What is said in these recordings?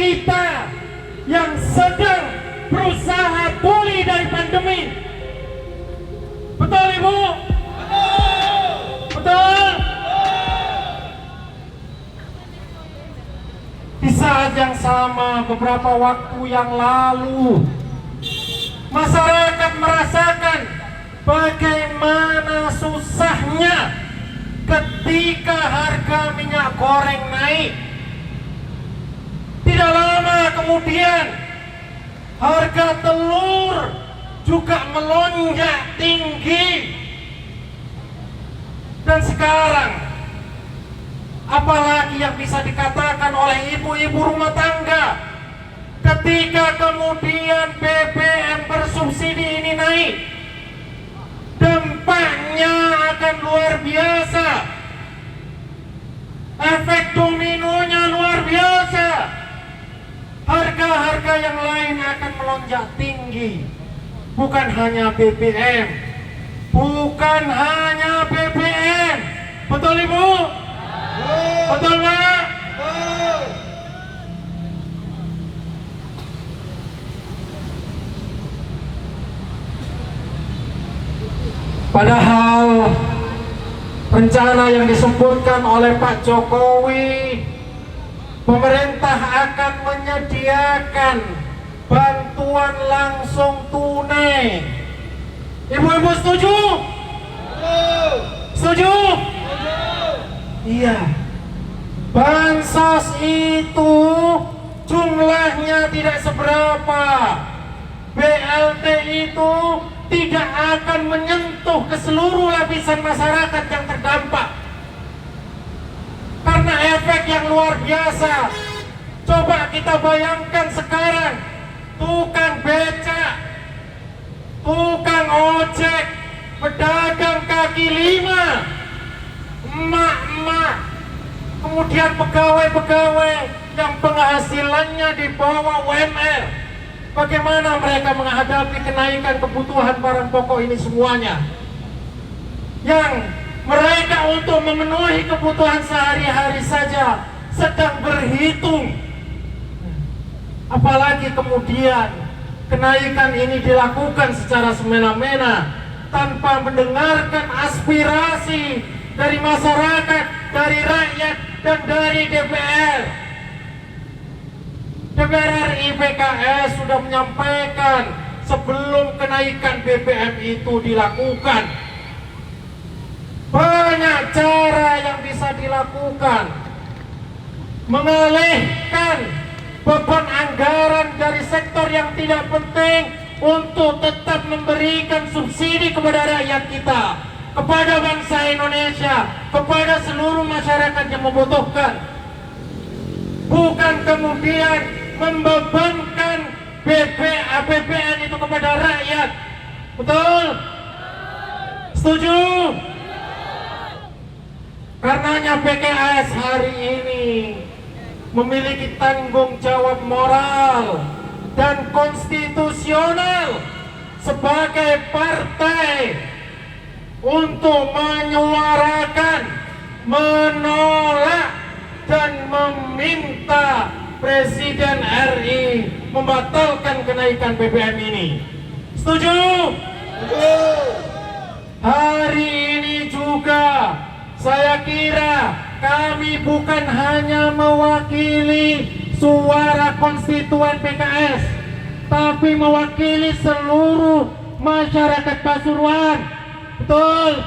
kita yang sedang berusaha pulih dari pandemi. Betul Ibu? Betul? Di saat yang sama beberapa waktu yang lalu masyarakat merasakan bagaimana susahnya ketika harga minyak goreng naik. Tidak lama kemudian harga telur juga melonjak tinggi. Dan sekarang apalagi yang bisa dikatakan oleh ibu-ibu rumah tangga ketika kemudian BBM bersubsidi ini naik? Dampaknya akan luar biasa, efek dominonya luar biasa. Harga-harga yang lain akan melonjak tinggi. Bukan hanya BBM, bukan hanya BBM. Betul Ibu? Betul Pak? Padahal rencana yang disebutkan oleh Pak Jokowi, pemerintah akan menyediakan bantuan langsung tunai. Ibu-ibu setuju? Setuju? Iya. Bansos itu jumlahnya tidak seberapa. BLT itu tidak akan menyentuh ke seluruh lapisan masyarakat yang terdampak. Karena efek yang luar biasa. Coba kita bayangkan sekarang, tukang becak, tukang ojek, pedagang kaki lima, emak-emak, kemudian pegawai-pegawai yang penghasilannya di bawah UMR. Bagaimana mereka menghadapi kenaikan kebutuhan barang pokok ini semuanya? Yang mereka untuk memenuhi kebutuhan sehari-hari saja sedang berhitung. Apalagi kemudian kenaikan ini dilakukan secara semena-mena tanpa mendengarkan aspirasi dari masyarakat, dari rakyat, dan dari DPR. DPR RI PKS sudah menyampaikan sebelum kenaikan BBM itu dilakukan. Banyak cara yang bisa dilakukan. Mengalihkan beban anggaran dari sektor yang tidak penting untuk tetap memberikan subsidi kepada rakyat kita, kepada bangsa Indonesia, kepada seluruh masyarakat yang membutuhkan. Bukan kemudian membebankan APBN itu kepada rakyat. Betul? Setuju? Karenanya PKS hari ini memiliki tanggung jawab moral dan konstitusional sebagai partai untuk menyuarakan, menolak, dan meminta Presiden RI membatalkan kenaikan BBM ini. Setuju? Setuju. Hari ini juga saya kira kami bukan hanya mewakili suara konstituen PKS, tapi mewakili seluruh masyarakat Pasuruan. Betul?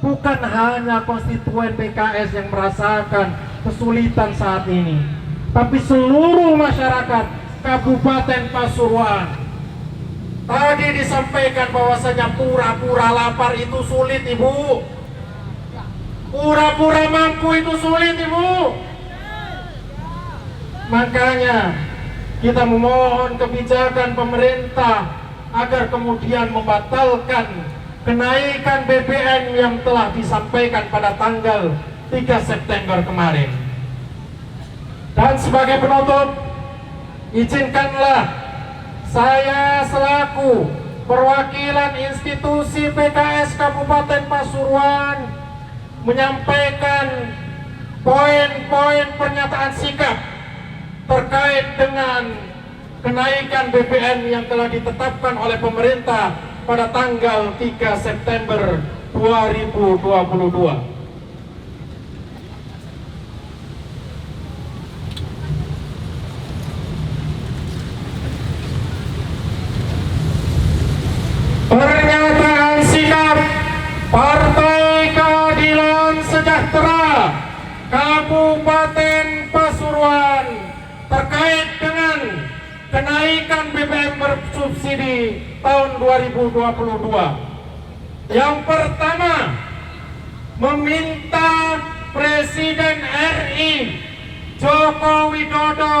Bukan hanya konstituen PKS yang merasakan kesulitan saat ini, tapi seluruh masyarakat Kabupaten Pasuruan. Tadi disampaikan bahwasanya pura-pura lapar itu sulit, Ibu. Pura-pura mampu itu sulit, Ibu. Makanya kita memohon kebijakan pemerintah agar kemudian membatalkan kenaikan BBM yang telah disampaikan pada tanggal 3 September kemarin. Dan sebagai penutup, izinkanlah saya selaku perwakilan institusi PKS Kabupaten Pasuruan menyampaikan poin-poin pernyataan sikap terkait dengan kenaikan BBM yang telah ditetapkan oleh pemerintah pada tanggal 3 September 2022. Pernyataan sikap Partai Keadilan Sejahtera Kabupaten Pasuruan terkait dengan kenaikan BBM bersubsidi tahun 2022. Yang pertama, meminta Presiden RI Joko Widodo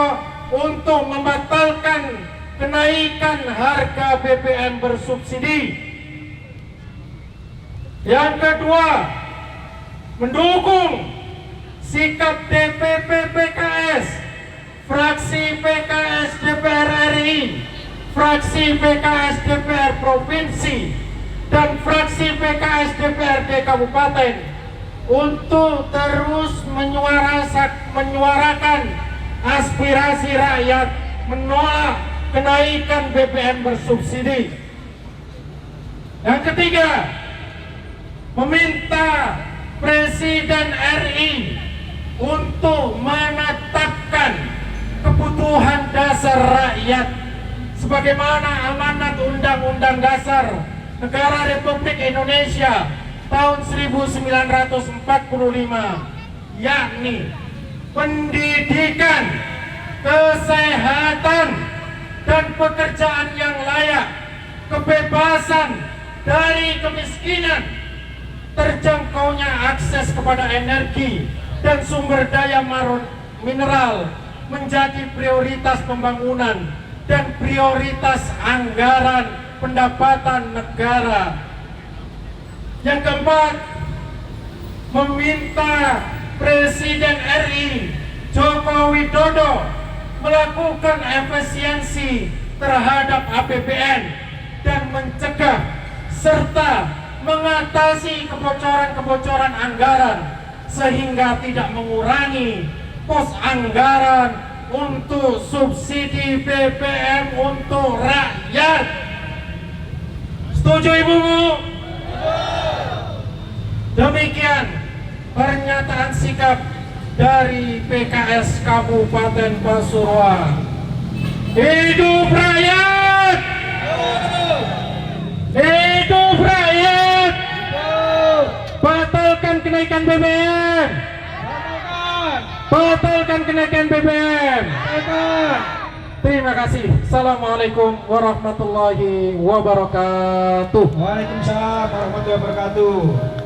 untuk membatalkan kenaikan harga BBM bersubsidi. Yang kedua, mendukung sikap DPP PKS, fraksi PKS DPR RI, fraksi PKS DPR Provinsi, dan fraksi PKS DPRD Kabupaten untuk terus menyuarakan aspirasi rakyat menolak kenaikan BBM bersubsidi. Yang ketiga, meminta Presiden RI untuk menetapkan kebutuhan dasar rakyat sebagaimana amanat Undang-Undang Dasar Negara Republik Indonesia tahun 1945, yakni pendidikan, kesehatan, dan pekerjaan yang layak, kebebasan dari kemiskinan, terjangkaunya akses kepada energi dan sumber daya mineral menjadi prioritas pembangunan dan prioritas anggaran pendapatan negara. Yang keempat, meminta Presiden RI Joko Widodo melakukan efisiensi terhadap APBN dan mencegah serta mengatasi kebocoran-kebocoran anggaran sehingga tidak mengurangi pos anggaran untuk subsidi BBM untuk rakyat. Setuju Ibu-Bu? Demikian pernyataan sikap dari PKS Kabupaten Pasuruan. Hidup rakyat! Hidup rakyat! Batalkan kenaikan BBM! Batalkan kenaikan BBM! Terima kasih. Assalamualaikum warahmatullahi wabarakatuh. Waalaikumsalam warahmatullahi wabarakatuh.